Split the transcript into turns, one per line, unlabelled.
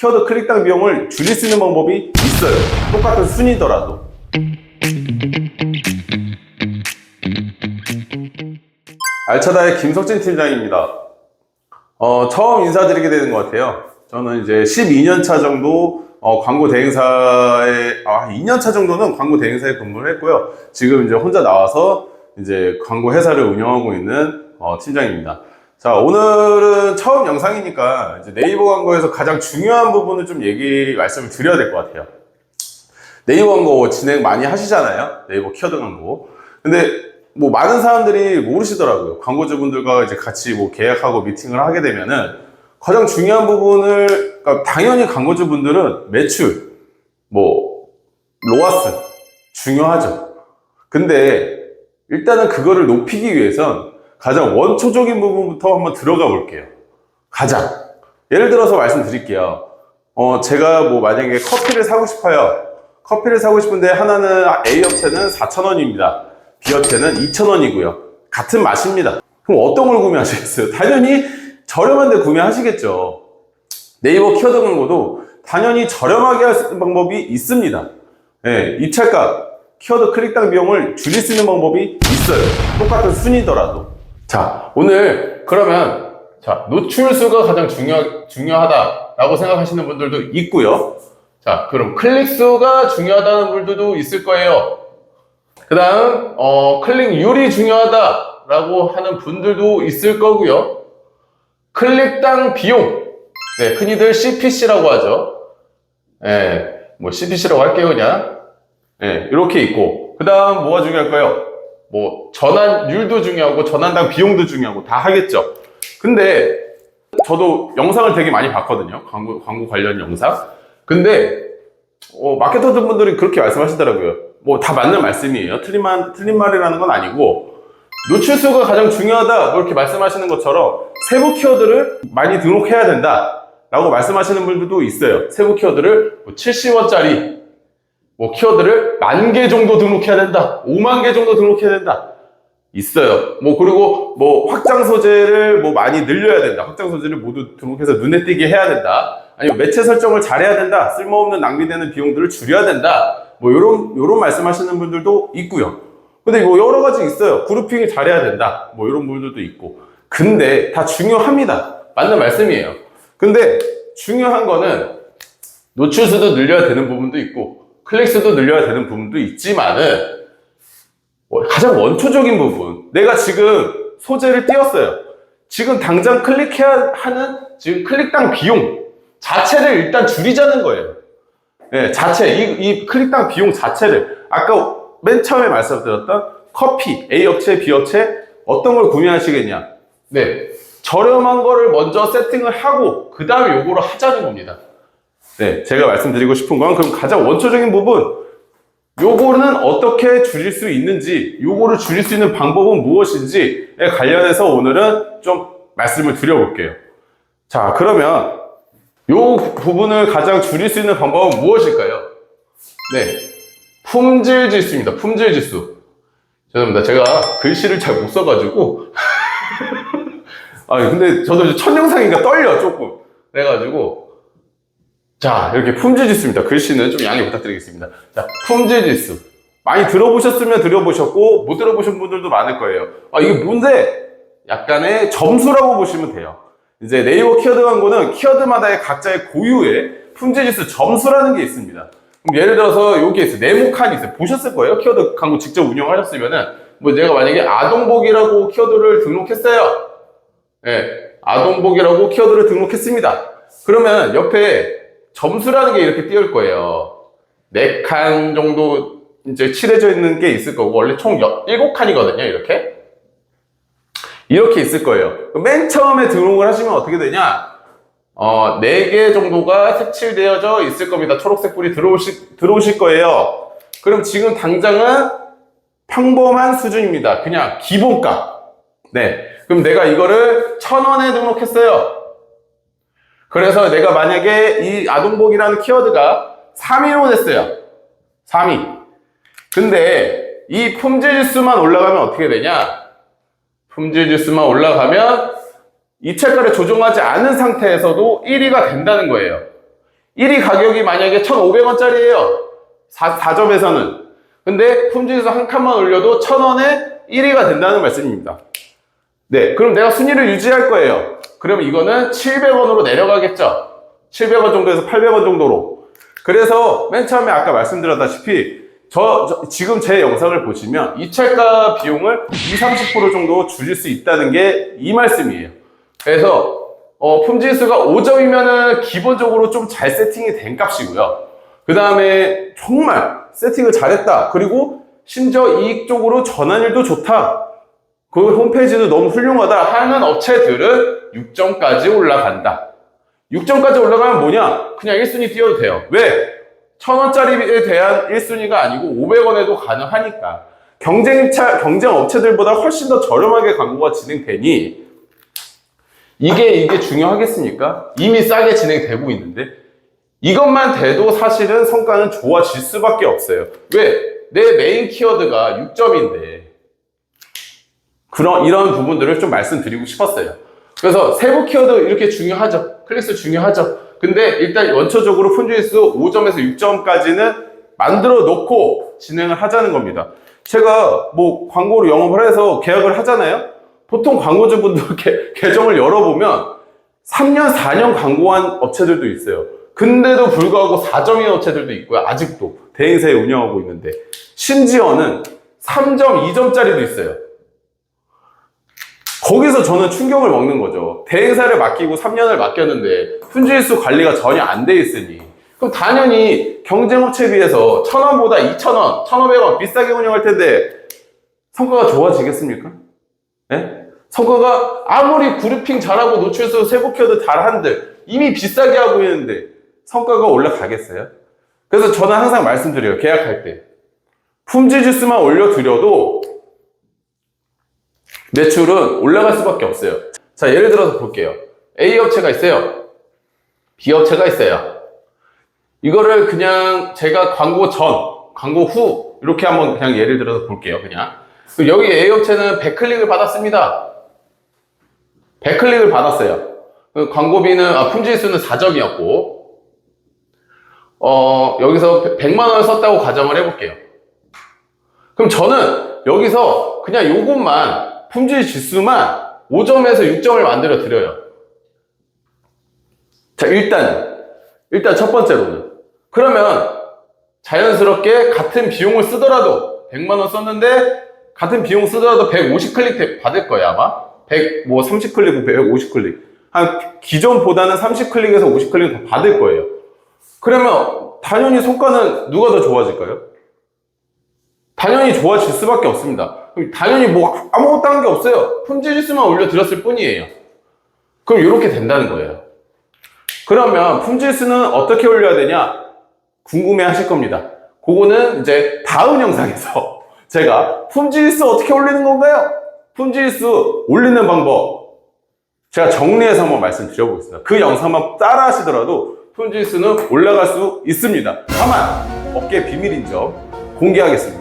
키워드 클릭당 비용을 줄일 수 있는 방법이 있어요. 똑같은 순위더라도. 알차다의 김석진 팀장입니다. 처음 인사드리게 되는 것 같아요. 저는 이제 12년 차 정도 광고 대행사에 2년 차 정도는 광고 대행사에 근무를 했고요. 지금 이제 혼자 나와서 이제 광고 회사를 운영하고 있는 팀장입니다. 자, 오늘은 처음 영상이니까 이제 네이버 광고에서 가장 중요한 부분을 좀 말씀을 드려야 될 것 같아요. 네이버 광고 진행 많이 하시잖아요. 네이버 키워드 광고. 근데 뭐 많은 사람들이 모르시더라고요. 광고주분들과 이제 같이 뭐 계약하고 미팅을 하게 되면은 가장 중요한 부분을, 그러니까 당연히 광고주분들은 매출, 뭐 로아스 중요하죠. 근데 일단은 그거를 높이기 위해선 가장 원초적인 부분부터 한번 들어가 볼게요. 가장 예를 들어서 말씀드릴게요. 제가 뭐 만약에 커피를 사고 싶어요. 커피를 사고 싶은데 하나는 A 업체는 4,000원입니다. B 업체는 2,000원이고요. 같은 맛입니다. 그럼 어떤 걸 구매하시겠어요? 당연히 저렴한 데 구매하시겠죠. 네이버 키워드 광고도 당연히 저렴하게 할 수 있는 방법이 있습니다. 네, 입찰가, 키워드 클릭당 비용을 줄일 수 있는 방법이 있어요. 똑같은 순위더라도. 자, 오늘 그러면 노출수가 가장 중요하다라고 생각하시는 분들도 있고요. 자, 그럼 클릭수가 중요하다는 분들도 있을 거예요. 그 다음 클릭률이 중요하다라고 하는 분들도 있을 거고요. 클릭당 비용, 네, 흔히들 CPC라고 하죠. 네, 뭐 CPC라고 할게요 그냥. 네, 이렇게 있고, 그 다음 뭐가 중요할까요? 뭐 전환율도 중요하고 전환당 비용도 중요하고 다 하겠죠. 근데 저도 영상을 되게 많이 봤거든요. 광고 관련 영상. 근데 마케터들 분들이 그렇게 말씀하시더라고요. 뭐 다 맞는 말씀이에요. 틀린 말이라는 건 아니고, 노출수가 가장 중요하다 뭐 이렇게 말씀하시는 것처럼 세부 키워드를 많이 등록해야 된다 라고 말씀하시는 분들도 있어요. 세부 키워드를 뭐 70원짜리 뭐 키워드를 10,000개 정도 등록해야 된다, 50,000개 정도 등록해야 된다 있어요. 뭐 그리고 뭐 확장 소재를 뭐 많이 늘려야 된다, 확장 소재를 모두 등록해서 눈에 띄게 해야 된다, 아니면 매체 설정을 잘해야 된다, 쓸모없는 낭비되는 비용들을 줄여야 된다, 뭐 요런 말씀하시는 분들도 있고요. 근데 뭐 여러 가지 있어요. 그룹핑을 잘해야 된다, 뭐 이런 분들도 있고. 근데 다 중요합니다. 맞는 말씀이에요. 근데 중요한 거는 노출수도 늘려야 되는 부분도 있고 클릭수도 늘려야 되는 부분도 있지만은 가장 원초적인 부분, 내가 지금 소재를 띄웠어요. 지금 당장 클릭해야 하는 지금 클릭당 비용 자체를 일단 줄이자는 거예요. 네, 이 클릭당 비용 자체를, 아까 맨 처음에 말씀드렸던 커피, A 업체, B 업체 어떤 걸 구매하시겠냐? 네, 저렴한 거를 먼저 세팅을 하고 그 다음에 요거를 하자는 겁니다. 네, 제가 말씀드리고 싶은 건 그럼 가장 원초적인 부분, 요거는 어떻게 줄일 수 있는지, 요거를 줄일 수 있는 방법은 무엇인지에 관련해서 오늘은 좀 말씀을 드려볼게요. 자, 그러면 요 부분을 가장 줄일 수 있는 방법은 무엇일까요? 네, 품질 지수입니다. 품질 지수. 죄송합니다. 제가 글씨를 잘 못 써가지고 근데 저도 첫 영상이니까 떨려 조금. 그래가지고 자, 이렇게 품질 지수입니다. 글씨는 좀 양해 부탁드리겠습니다. 자, 품질 지수. 많이 들어보셨으면 들어보셨고 못 들어보신 분들도 많을 거예요. 이게 뭔데? 약간의 점수라고 보시면 돼요. 이제 네이버 키워드 광고는 키워드마다의 각자의 고유의 품질 지수 점수라는 게 있습니다. 그럼 예를 들어서 여기에 있어요. 네모 칸이 있어요. 보셨을 거예요. 키워드 광고 직접 운영하셨으면은, 뭐 내가 만약에 아동복이라고 키워드를 등록했어요. 네, 아동복이라고 키워드를 등록했습니다. 그러면 옆에 점수라는 게 이렇게 띄울 거예요. 4칸 정도 이제 칠해져 있는 게 있을 거고, 원래 총 7칸이거든요. 이렇게 있을 거예요. 맨 처음에 등록을 하시면 어떻게 되냐? 4개 정도가 색칠되어져 있을 겁니다. 초록색 불이 들어오실 거예요. 그럼 지금 당장은 평범한 수준입니다. 그냥 기본값. 네. 그럼 내가 이거를 1,000원에 등록했어요. 그래서 내가 만약에 이 아동복이라는 키워드가 3위로 됐어요. 3위. 근데 이 품질 지수만 올라가면 어떻게 되냐? 품질 지수만 올라가면 입찰가를 조정하지 않은 상태에서도 1위가 된다는 거예요. 1위 가격이 만약에 1,500원짜리예요. 4점에서는. 근데 품질지수 한 칸만 올려도 1,000원에 1위가 된다는 말씀입니다. 네, 그럼 내가 순위를 유지할 거예요. 그럼 이거는 700원으로 내려가겠죠. 700원 정도에서 800원 정도로. 그래서 맨 처음에 아까 말씀드렸다시피 지금 제 영상을 보시면 입찰가 비용을 20-30% 정도 줄일 수 있다는 게 이 말씀이에요. 그래서 품질지수가 5점이면은 기본적으로 좀 잘 세팅이 된 값이고요. 그 다음에 정말 세팅을 잘했다. 그리고 심지어 이익 쪽으로 전환율도 좋다. 그 홈페이지도 너무 훌륭하다 하는 업체들은 6점까지 올라간다. 6점까지 올라가면 뭐냐? 그냥 1순위 띄워도 돼요. 왜? 1,000원짜리에 대한 1순위가 아니고 500원에도 가능하니까. 경쟁 업체들보다 훨씬 더 저렴하게 광고가 진행되니 이게 중요하겠습니까? 이미 싸게 진행되고 있는데 이것만 돼도 사실은 성과는 좋아질 수밖에 없어요. 왜? 내 메인 키워드가 6점인데 이런 부분들을 좀 말씀드리고 싶었어요. 그래서 세부 키워드 이렇게 중요하죠. 클릭수 중요하죠. 근데 일단 원초적으로 품질지수 5점에서 6점까지는 만들어 놓고 진행을 하자는 겁니다. 제가 뭐 광고를 영업을 해서 계약을 하잖아요. 보통 광고주분들 계정을 열어보면 3년, 4년 광고한 업체들도 있어요. 근데도 불구하고 4점인 업체들도 있고요. 아직도 대행사에 운영하고 있는데 심지어는 3점, 2점짜리도 있어요. 거기서 저는 충격을 먹는 거죠. 대행사를 맡기고 3년을 맡겼는데 품질지수 관리가 전혀 안 돼 있으니 그럼 당연히 경쟁업체에 비해서 1,000원보다 2,000원, 1,500원 비싸게 운영할 텐데 성과가 좋아지겠습니까? 네? 성과가 아무리 그룹핑 잘하고 노출수 세부 키워드 잘한들 이미 비싸게 하고 있는데 성과가 올라가겠어요? 그래서 저는 항상 말씀드려요. 계약할 때 품질지수만 올려드려도 매출은 올라갈 수밖에 없어요. 자, 예를 들어서 볼게요. A 업체가 있어요. B 업체가 있어요. 이거를 그냥 제가 광고 전, 광고 후 이렇게 한번 그냥 예를 들어서 볼게요. 그냥 여기 A 업체는 100클릭을 받았습니다. 100클릭을 받았어요. 광고비는 품질지수는 4점이었고 여기서 100만원을 썼다고 가정을 해볼게요. 그럼 저는 여기서 그냥 요것만 품질 지수만 5점에서 6점을 만들어 드려요. 자, 일단 첫 번째로는 그러면 자연스럽게 같은 비용을 쓰더라도 100만원 썼는데 같은 비용 쓰더라도 150클릭 받을 거예요. 아마 30클릭, 150클릭 한 기존보다는 30클릭에서 50클릭 더 받을 거예요. 그러면 당연히 성과는 누가 더 좋아질까요? 당연히 좋아질 수밖에 없습니다. 당연히 뭐 아무것도 한 게 없어요. 품질지수만 올려드렸을 뿐이에요. 그럼 이렇게 된다는 거예요. 그러면 품질지수는 어떻게 올려야 되냐? 궁금해 하실 겁니다. 그거는 이제 다음 영상에서 제가 품질지수 어떻게 올리는 건가요? 품질지수 올리는 방법 제가 정리해서 한번 말씀드려보겠습니다. 그 영상만 따라 하시더라도 품질지수는 올라갈 수 있습니다. 다만 업계 비밀인 점 공개하겠습니다.